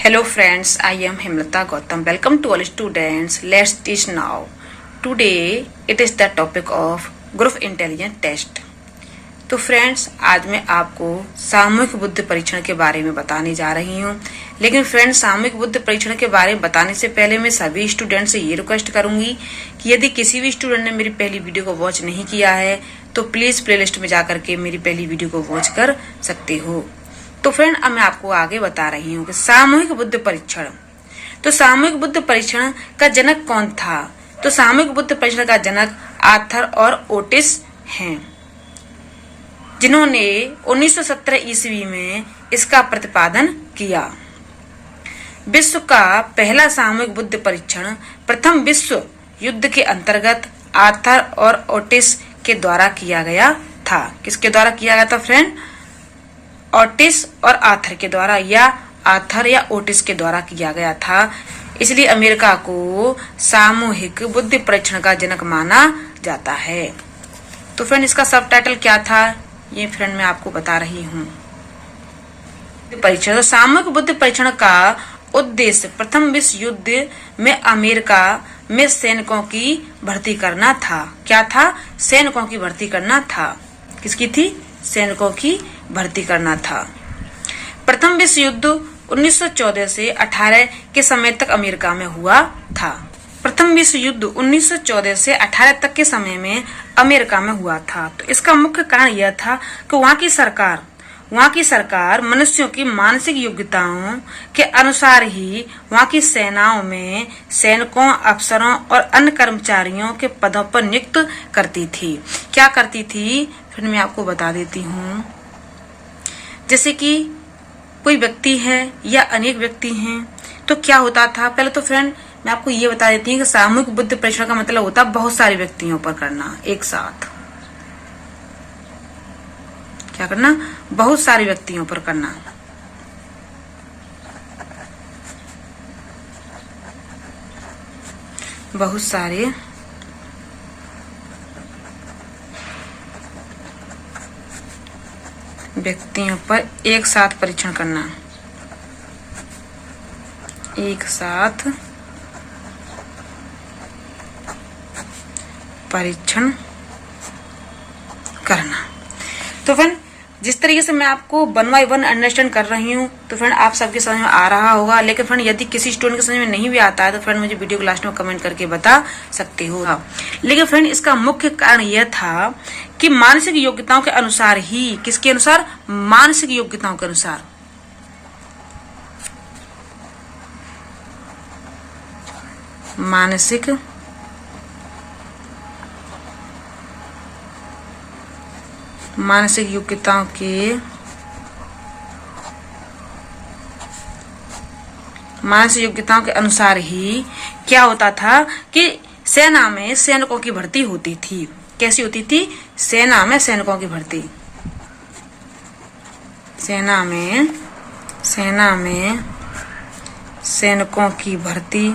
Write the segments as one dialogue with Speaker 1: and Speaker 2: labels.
Speaker 1: Hello friends, I am Himlata Gautam. Welcome to all students. Let's teach now. Today it is the topic of Group Intelligence Test. तो friends, आज मैं आपको सामूहिक बुद्धि परीक्षण के बारे में बताने जा रही हूँ। लेकिन फ्रेंड्स, सामूहिक बुद्धि परीक्षण के बारे में बताने से पहले मैं सभी स्टूडेंट से ये रिक्वेस्ट करूंगी कि यदि किसी भी स्टूडेंट ने मेरी पहली वीडियो को वॉच नहीं किया है तो प्लीज प्लेलिस्ट में जाकर के मेरी पहली वीडियो को वॉच कर सकते हो। तो फ्रेंड, अब मैं आपको आगे बता रही हूँ कि सामूहिक बुद्धि परीक्षण। तो सामूहिक बुद्धि परीक्षण का जनक कौन था? तो सामूहिक बुद्धि परीक्षण का जनक आर्थर और ओटिस हैं, जिन्होंने 1917 ईस्वी में इसका प्रतिपादन किया। विश्व का पहला सामूहिक बुद्धि परीक्षण प्रथम विश्व युद्ध के अंतर्गत आर्थर और ओटिस के द्वारा किया गया था। किसके द्वारा किया गया था फ्रेंड? ओटिस और आर्थर के द्वारा, या आर्थर या ओटिस के द्वारा किया गया था। इसलिए अमेरिका को सामूहिक बुद्धि परीक्षण का जनक माना जाता है। तो फ्रेंड, इसका सब टाइटल क्या था ये फ्रेंड मैं आपको बता रही हूँ। परीक्षण, तो सामूहिक बुद्धि परीक्षण का उद्देश्य प्रथम विश्व युद्ध में अमेरिका में सैनिकों की भर्ती करना था। क्या था? सैनिकों की भर्ती करना था। किसकी थी? सैनिकों की भर्ती करना था। प्रथम विश्व युद्ध 1914 से 18 के समय तक अमेरिका में हुआ था। प्रथम विश्व युद्ध 1914 से 18 तक के समय में अमेरिका में हुआ था। तो इसका मुख्य कारण यह था कि वहाँ की सरकार मनुष्यों की मानसिक योग्यताओं के अनुसार ही वहाँ की सेनाओं में सैनिकों, अफसरों और अन्य कर्मचारियों के पदों पर नियुक्त करती थी। क्या करती थी? फिर मैं आपको बता देती हूँ। जैसे कि कोई व्यक्ति है या अनेक व्यक्ति हैं, तो क्या होता था? पहले तो फ्रेंड मैं आपको ये बता देती हूँ कि सामूहिक बुद्धि परीक्षण का मतलब होता है बहुत सारे व्यक्तियों पर करना एक साथ। क्या करना? बहुत सारे व्यक्तियों पर करना। बहुत सारे व्यक्तियों पर एक साथ परीक्षण करना। एक साथ परीक्षण करना। तो फ्रेंड, जिस तरीके से मैं आपको 1 by 1 अंडरस्टैंड कर रही हूँ, तो फ्रेंड आप सबके समझ में आ रहा होगा। लेकिन फ्रेंड, यदि किसी स्टूडेंट के समझ में नहीं भी आता है तो फ्रेंड मुझे वीडियो को लास्ट में कमेंट करके बता सकते हो। लेकिन फ्रेंड, इसका मुख्य कारण यह था कि मानसिक योग्यताओं के अनुसार ही, किसके अनुसार? मानसिक योग्यताओं के अनुसार। मानसिक योग्यताओं के अनुसार ही क्या होता था कि सेना में सैनिकों की भर्ती होती थी। कैसी होती थी? सेना में सैनिकों की भर्ती। सेना में सैनिकों की भर्ती।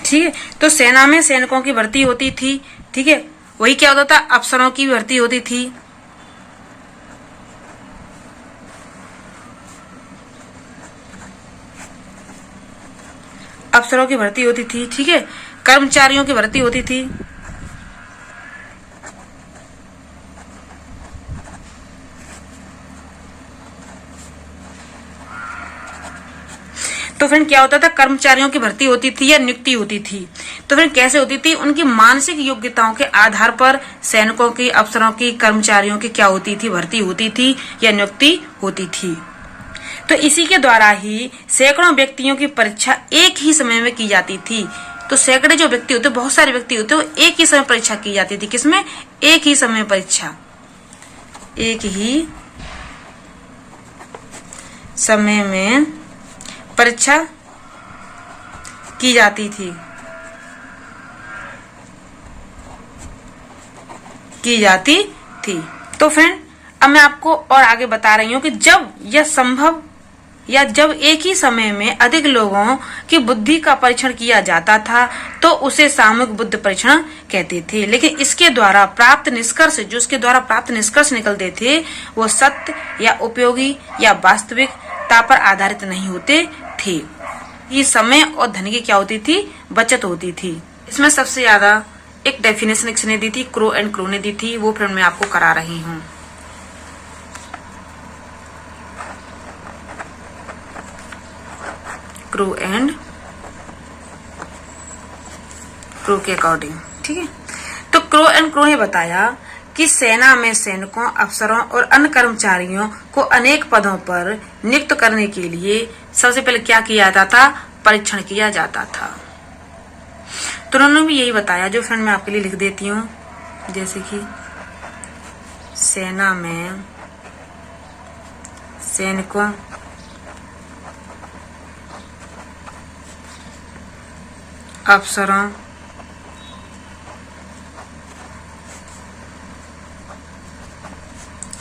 Speaker 1: ठीक है, तो सेना में सैनिकों की भर्ती होती थी। ठीक है, वही क्या होता था? अफसरों की भर्ती होती थी। अफसरों की भर्ती होती थी। ठीक है, कर्मचारियों की भर्ती होती थी। तो फिर क्या होता था? कर्मचारियों की भर्ती होती थी या नियुक्ति होती थी। तो फिर कैसे होती थी? उनकी मानसिक योग्यताओं के आधार पर सैनिकों की, अफसरों की, कर्मचारियों की क्या होती थी? भर्ती होती थी या नियुक्ति होती थी। तो इसी के द्वारा ही सैकड़ों व्यक्तियों की परीक्षा एक ही समय में की जाती थी। तो सैकड़े जो व्यक्ति होते, बहुत सारे व्यक्ति होते, वो एक ही समय परीक्षा की जाती थी। किसमें? एक ही समय परीक्षा, एक ही समय में परीक्षा की जाती थी। तो फ्रेंड, अब मैं आपको और आगे बता रही हूँ कि जब यह संभव या जब एक ही समय में अधिक लोगों की बुद्धि का परीक्षण किया जाता था तो उसे सामूहिक बुद्धि परीक्षण कहते थे। लेकिन इसके द्वारा प्राप्त निष्कर्ष, निकलते थे वो सत्य या उपयोगी या वास्तविक क्षमता पर आधारित नहीं होते थे। ये समय और धन की क्या होती थी, बचत होती थी। इसमें सबसे ज्यादा एक डेफिनेशन किसने दी थी, क्रो एंड क्रो ने दी थी, वो फिर मैं आपको करा रही हूँ। क्रो एंड क्रो के अकॉर्डिंग, ठीक है। तो क्रो एंड क्रो ने बताया कि सेना में सैनिकों, अफसरों और अन्य कर्मचारियों को अनेक पदों पर नियुक्त करने के लिए सबसे पहले क्या किया जाता था, परीक्षण किया जाता था। तो उन्होंने भी यही बताया, जो फ्रेंड मैं आपके लिए लिख देती हूँ, जैसे कि सेना में सैनिकों, अफसरों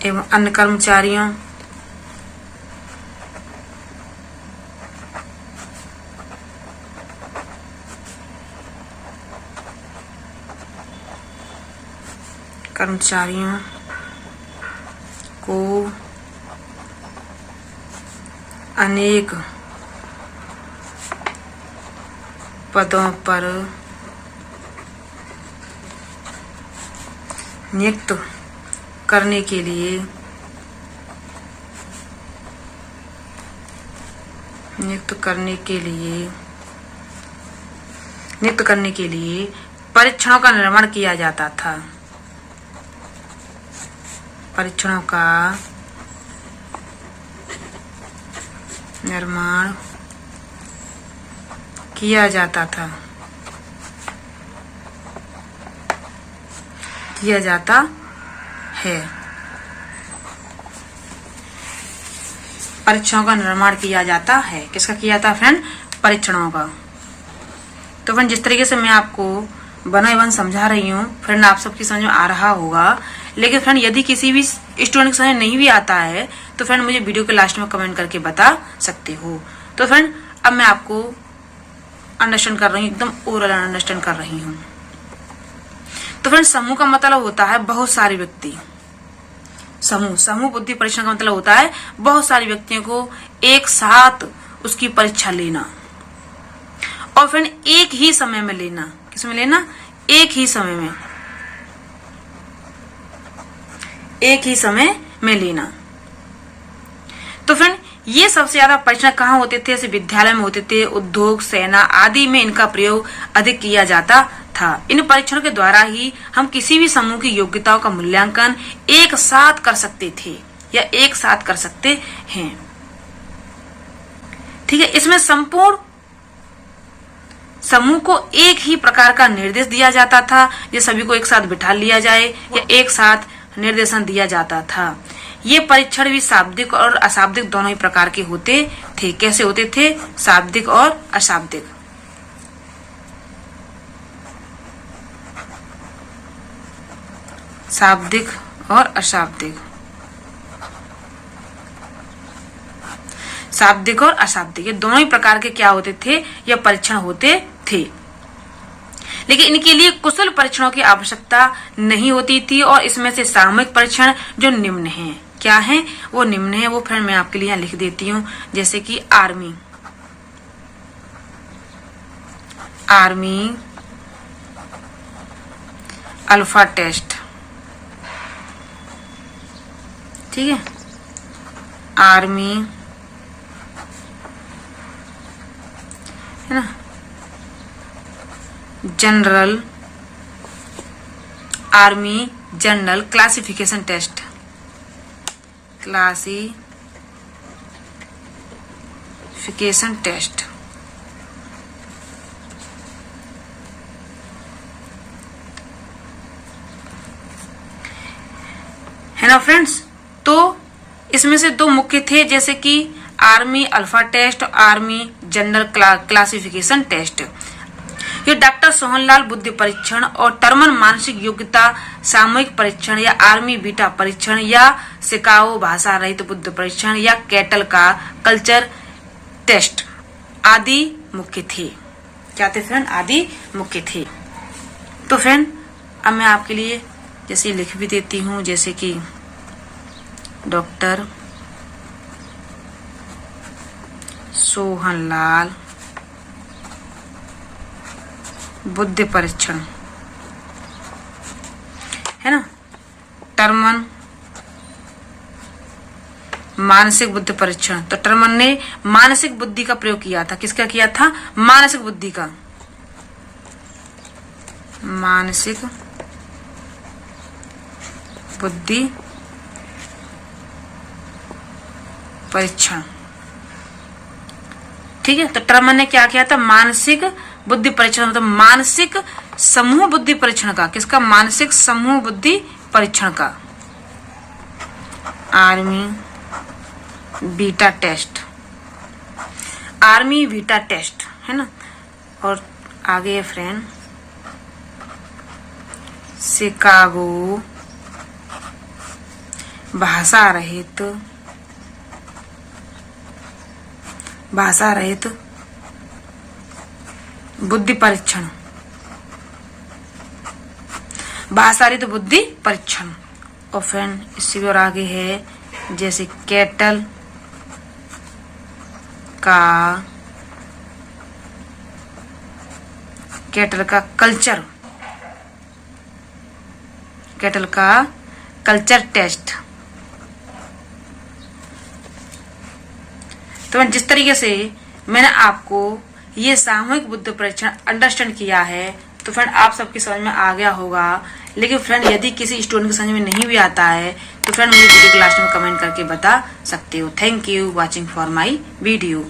Speaker 1: एवं अन्य कर्मचारियों को अनेक पदों पर नियुक्त करने के लिए परीक्षणों का निर्माण किया जाता था। परीक्षणों का निर्माण किया जाता है। परीक्षणों का निर्माण किया जाता है। किसका किया था फ्रेंड, परीक्षणों का। तो फ्रेंड जिस तरीके से मैं आपको वन बाय वन समझा रही हूँ फ्रेंड, आप सबकी समझ में आ रहा होगा। लेकिन फ्रेंड यदि किसी भी स्टूडेंट को समझ नहीं भी आता है तो फ्रेंड मुझे वीडियो के लास्ट में कमेंट करके बता सकते हो। तो फ्रेंड अब मैं आपको अंडरस्टैंड कर रही हूँ, एकदम ओरल अंडरस्टैंड कर रही हूँ। तो फ्रेंड समूह का मतलब होता है बहुत सारे व्यक्ति। समूह बुद्धि परीक्षण का मतलब होता है बहुत सारे व्यक्तियों को एक साथ उसकी परीक्षा लेना, और फ्रेंड एक ही समय में लेना। किसमें लेना, एक ही समय में लेना। तो फ्रेंड ये सबसे ज्यादा परीक्षण कहाँ होते थे, जैसे विद्यालय में होते थे, उद्योग, सेना आदि में इनका प्रयोग अधिक किया जाता था। इन परीक्षणों के द्वारा ही हम किसी भी समूह की योग्यताओं का मूल्यांकन एक साथ कर सकते थे या एक साथ कर सकते हैं। ठीक है, इसमें संपूर्ण समूह को एक ही प्रकार का निर्देश दिया जाता था, ये सभी को एक साथ बिठा लिया जाए या एक साथ निर्देशन दिया जाता था। ये परीक्षण भी शाब्दिक और अशाब्दिक दोनों ही प्रकार के होते थे। कैसे होते थे, शाब्दिक और अशाब्दिक। शाब्दिक और अशाब्दिक, शाब्दिक और अशाब्दिक, ये दोनों ही प्रकार के क्या होते थे, ये परीक्षण होते थे। लेकिन इनके लिए कुशल परीक्षणों की आवश्यकता नहीं होती थी, और इसमें से सामूहिक परीक्षण जो निम्न हैं, क्या है वो निम्न है, वो फ्रेंड मैं आपके लिए यहाँ लिख देती हूँ। जैसे कि आर्मी अल्फा टेस्ट, ठीक है, आर्मी है ना, आर्मी जनरल क्लासिफिकेशन टेस्ट, है ना फ्रेंड्स। तो इसमें से दो मुख्य थे, जैसे कि आर्मी अल्फा टेस्ट और आर्मी जनरल क्लासिफिकेशन टेस्ट। ये डॉक्टर सोहनलाल बुद्धि परीक्षण और टर्मन मानसिक योग्यता सामूहिक परीक्षण या आर्मी बीटा परीक्षण या सिकाओ भाषा रहित बुद्धि परीक्षण या कैटल का कल्चर टेस्ट आदि मुख्य थे। क्या थे फ्रेंड, आदि मुख्य थे। तो फ्रेंड अब मैं आपके लिए जैसे लिख भी देती हूँ, जैसे कि डॉक्टर सोहनलाल बुद्धि परीक्षण है ना। टर्मन मानसिक बुद्धि परीक्षण। तो टर्मन ने मानसिक बुद्धि का प्रयोग किया था। किसका किया था? मानसिक बुद्धि का। मानसिक बुद्धि परीक्षण, ठीक है। तो टर्मन ने क्या किया था? मानसिक बुद्धि परीक्षण, मतलब मानसिक समूह बुद्धि परीक्षण का। किसका? मानसिक समूह बुद्धि परीक्षण का। Army beta test, army beta test है ना। और आगे फ्रेंड शिकागो भाषा रहित बुद्धि परीक्षण, भाषा रहित बुद्धि परीक्षण। और फ्रेंड इससे भी और आगे है जैसे कैटल का कल्चर, कैटल का कल्चर टेस्ट। तो जिस तरीके से मैंने आपको ये सामूहिक बुद्धि परीक्षण अंडरस्टैंड किया है, तो फ्रेंड आप सबकी समझ में आ गया होगा। लेकिन फ्रेंड यदि किसी स्टूडेंट की समझ में नहीं भी आता है तो फ्रेंड मुझे वीडियो के लास्ट में कमेंट करके बता सकते हो। Thank you watching for my video.